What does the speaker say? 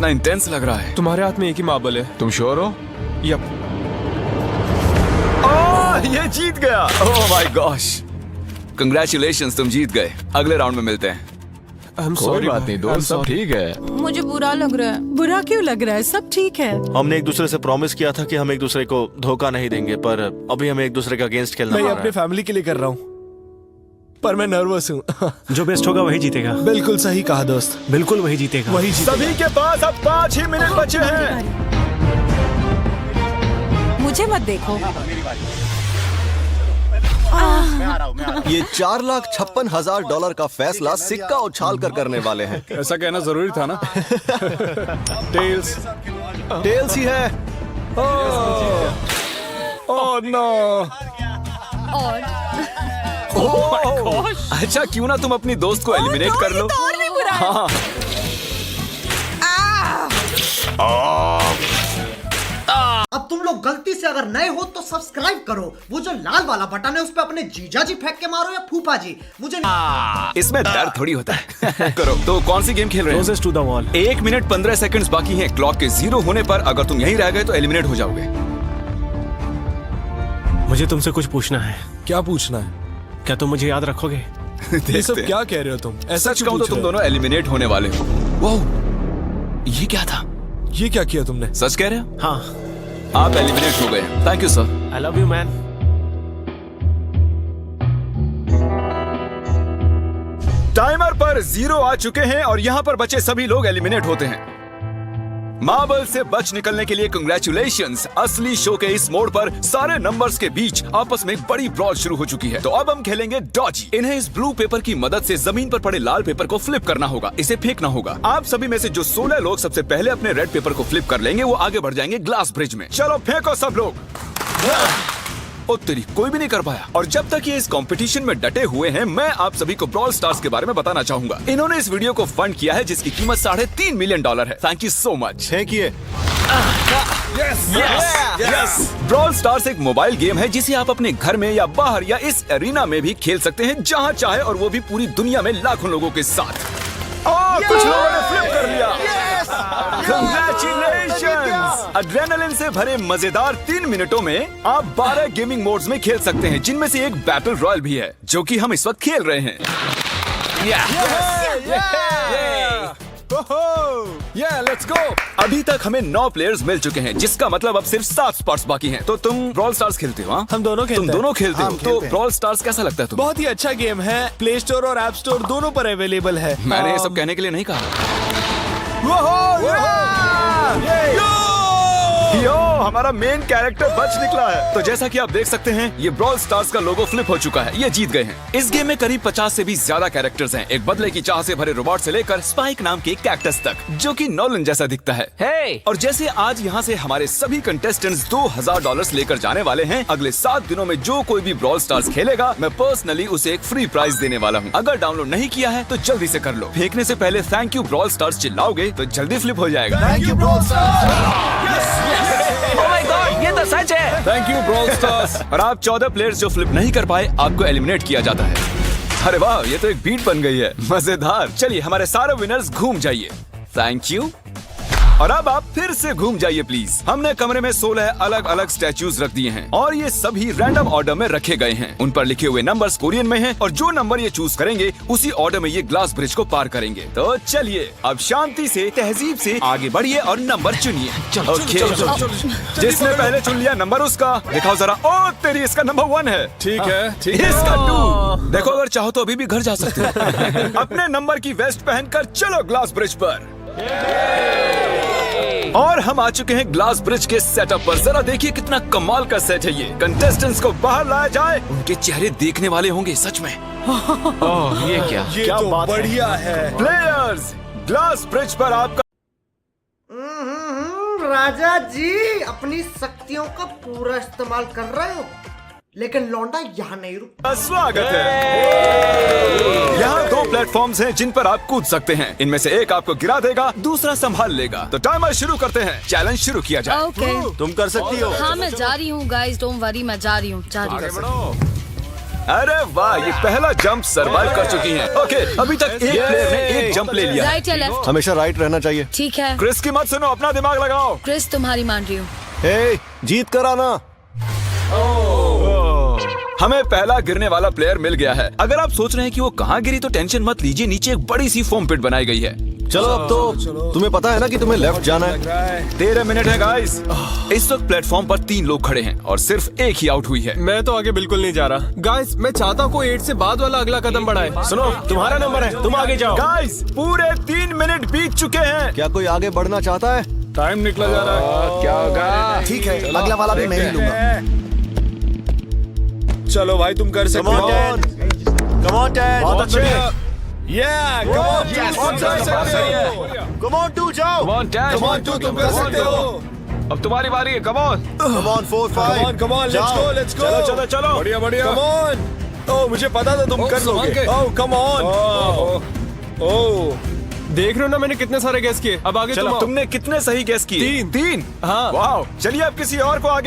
कितना इंटेंस लग रहा है। तुम्हारे हाथ में एक ही मार्बल है। तुम श्योर हो? यप। ये जीत गया। ओह माय गॉश, कंग्रेचुलेशंस, तुम जीत गए। अगले राउंड में मिलते हैं। कोई बात नहीं दोस्त, सब ठीक है। मुझे बुरा लग रहा है। बुरा क्यों लग रहा है? सब ठीक है। हमने एक दूसरे से प्रॉमिस किया था कि हम एक दूसरे को धोखा नहीं देंगे, पर अभी हमें एक दूसरे के अगेंस्ट खेलना मैं पड़ ये रहा अपने है। फैमिली के लिए कर रहा हूँ, पर मैं नर्वस हूँ। जो बेस्ट होगा वही जीतेगा। बिल्कुल सही कहा दोस्त, बिल्कुल वही जीतेगा। वही जीतेगा। सभी के पास अब 5 ही मिनट बचे हैं। मुझे मत देखो। ये $4,56,000 का फैसला सिक्का उछाल कर करने वाले हैं। ऐसा कहना जरूरी था ना। टेल्स। टेल्स ही है। Oh no. अच्छा, क्यों ना तुम अपनी दोस्त को एलिमिनेट कर लो। और भी बुरा है। हाँ। अब तुम लोग गलती से अगर नए हो तो सब्सक्राइब करो। वो जो लाल वाला बटन है उस पे अपने जीजा जी फेंक के मारो या फूफा जी, मुझे इसमें डर थोड़ी होता है। करो। तो कौन सी गेम खेल रहे हैं? Closest to the wall। 1 minute 15 seconds बाकी हैं। क्लॉक के 0 होने पर अगर तुम यहीं रह गए तो एलिमिनेट हो जाओगे। मुझे तुमसे कुछ पूछना है। क्या पूछना है? क्या तुम मुझे याद रखोगे? ये सब क्या कह रहे हो तुम? ऐसा सच कहूं तो तुम दोनों एलिमिनेट होने वाले हो। वाह, ये क्या था? ये क्या किया तुमने? सच कह रहे हो? हाँ। आप एलिमिनेट हो गए। Thank you sir. I love you man. Timer पर 0 आ चुके हैं और यहाँ पर बचे सभी लोग एलिमिनेट होते हैं। मार्बल से बच निकलने के लिए कंग्रेचुलेशंस। असली शो के इस मोड़ पर सारे नंबर्स के बीच आपस में एक बड़ी ब्रॉड शुरू हो चुकी है। तो अब हम खेलेंगे डॉजी। इन्हें इस ब्लू पेपर की मदद से जमीन पर पड़े लाल पेपर को फ्लिप करना होगा, इसे फेंकना होगा। आप सभी में से जो 16 लोग सबसे पहले अपने रेड पेपर को फ्लिप कर लेंगे वो आगे बढ़ जाएंगे ग्लास ब्रिज में। चलो फेंको सब लोग। ओ तेरी, कोई भी नहीं कर पाया। और जब तक ये इस कंपटीशन में डटे हुए हैं, मैं आप सभी को ब्रॉल स्टार्स के बारे में बताना चाहूंगा। इन्होंने इस वीडियो को फंड किया है जिसकी कीमत $3.5 मिलियन है। Thank you so much. फेंकिए। ब्रॉल स्टार्स एक मोबाइल गेम है जिसे आप अपने घर में या बाहर या इस एरिना में भी खेल सकते हैं, जहां चाहे, और वो भी पूरी दुनिया में लाखों लोगों के साथ। कुछ लोगों ने फ्लिप कर लिया। Congratulations! एड्रेनलिन से भरे मजेदार 3 मिनटों में आप 12 गेमिंग मोड्स में खेल सकते हैं, जिनमें से एक बैटल रॉयल भी है, जो कि हम इस वक्त खेल रहे हैं। Let's go. अभी तक हमें 9 प्लेयर्स मिल चुके हैं, जिसका मतलब अब सिर्फ 7 स्पॉट्स बाकी हैं। तो तुम ब्रॉल स्टार्स खेलते हो? हाँ, हम दोनों खेलते तुम हैं। दोनों खेलते हो। हम तो खेलते हैं। ब्रॉल स्टार्स कैसा लगता है तुम्हें? बहुत ही अच्छा गेम है। प्ले स्टोर और ऐप स्टोर दोनों पर अवेलेबल है। मैंने ये सब कहने के लिए नहीं कहा। यो, हमारा मेन कैरेक्टर बच निकला है। तो जैसा कि आप देख सकते हैं, ये ब्रॉल स्टार्स का लोगो फ्लिप हो चुका है। ये जीत गए हैं। इस गेम में करीब 50 से भी ज्यादा कैरेक्टर्स हैं। एक बदले की चाह से भरे रोबोट से लेकर स्पाइक नाम के कैक्टस तक, जो कि नॉलन जैसा दिखता है। और जैसे आज यहाँ से हमारे सभी कंटेस्टेंट्स $2,000 लेकर जाने वाले हैं, अगले 7 दिनों में जो कोई भी ब्रॉल स्टार्स खेलेगा, मैं पर्सनली उसे एक फ्री प्राइज देने वाला हूँ। अगर डाउनलोड नहीं किया है तो जल्दी से कर लो। फेंकने से पहले थैंक यू ब्रॉल स्टार्स चिल्लाओगे तो जल्दी फ्लिप हो जाएगा। Thank you brawl stars. ये तो सच है। Thank you brawl stars. और आप 14 प्लेयर्स जो फ्लिप नहीं कर पाए, आपको एलिमिनेट किया जाता है। अरे वाह, ये तो एक बीट बन गई है। मजेदार। चलिए हमारे सारे विनर्स घूम जाइए। Thank you. और अब आप फिर से घूम जाइए प्लीज। हमने कमरे में 16 अलग अलग स्टैचूज रख दिए हैं और ये सभी रैंडम ऑर्डर में रखे गए हैं। उन पर लिखे हुए नंबर्स कोरियन में हैं और जो नंबर ये चूज करेंगे उसी ऑर्डर में ये ग्लास ब्रिज को पार करेंगे। तो चलिए अब शांति से, तहजीब से आगे बढ़िए और नंबर चुनिए। जिसने पहले चुन लिया नंबर उसका दिखाओ जरा। ओ तेरी, इसका नंबर 1 है। ठीक है, ठीक है। इसका 2। देखो, अगर चाहो तो अभी भी घर जा सकते हो। अपने नंबर की वेस्ट पहनकर चलो ग्लास ब्रिज पर। और हम आ चुके हैं ग्लास ब्रिज के सेटअप पर। जरा देखिए कितना कमाल का सेट है ये। कंटेस्टेंट्स को बाहर लाया जाए, उनके चेहरे देखने वाले होंगे सच में। ओह, ये क्या? ये क्या तो बात है? बढ़िया है। प्लेयर्स, ग्लास ब्रिज पर आपका राजा जी अपनी शक्तियों का पूरा इस्तेमाल कर रहे हो, लेकिन लौंडा यहाँ नहीं रुक। स्वागत है। यहाँ 2 प्लेटफॉर्म्स हैं जिन पर आप कूद सकते हैं। इनमें से एक आपको गिरा देगा, दूसरा संभाल लेगा। तो टाइमर शुरू करते हैं। चैलेंज शुरू किया जाए। ओके। तुम कर सकती हो। हाँ, मैं जा रही हूँ गाइस, डोंट वरी, मैं जा रही हूँ। आगे बढ़ो। अरे वाह, ये पहला जंप सरवाइव कर चुकी हैं। ओके, अभी तक एक प्लेयर ने एक जंप ले लिया है। राइट या लेफ्ट? हमेशा राइट रहना चाहिए। ठीक है क्रिस की मत सुनो, अपना दिमाग लगाओ। क्रिस, तुम्हारी मान रही हूँ। हे, जीत कर आना। हमें पहला गिरने वाला प्लेयर मिल गया है। अगर आप सोच रहे हैं कि वो कहाँ गिरी तो टेंशन मत लीजिए, नीचे एक बड़ी सी फोम पिट बनाई गई है। चलो अब तो तुम्हें पता है ना कि तुम्हें लेफ्ट जाना है। 13 मिनट है गाइस। इस वक्त प्लेटफॉर्म पर 3 लोग खड़े हैं और सिर्फ एक ही आउट हुई है। मैं तो आगे बिल्कुल नहीं जा रहा। गाइस, मैं चाहता हूँ कोई 8 से बाद वाला अगला कदम बढ़ाए। सुनो, तुम्हारा नंबर है, तुम आगे जाओ। गाइस, पूरे 3 मिनट बीत चुके हैं। क्या कोई आगे बढ़ना चाहता है? टाइम निकला जा रहा है। क्या होगा? ठीक है, अगला वाला भी मैं ही लूंगा। चलो भाई, तुम कर सकते हो। Come on, Ted. बहुत अच्छे। Yeah, come on, Yes, तुम कर सकते हो। Come on, 2 जाओ। Come on, Dad. Come on, तुम कर सकते हो। अब तुम्हारी बारी है। Come on. Come on, 4, 5. Come on, let's go, let's go. चलो चलो चलो। बढ़िया बढ़िया। Come on. ओह, मुझे पता था तुम कर लोगे। ओह, come on. ओह, देख रहे हो ना मैंने कितने सारे गेस किए। अब आगे चलो, तुम आओ। तुमने कितने सही गेस किए? 3। हाँ। वाह, चलिए अब किसी और को आगे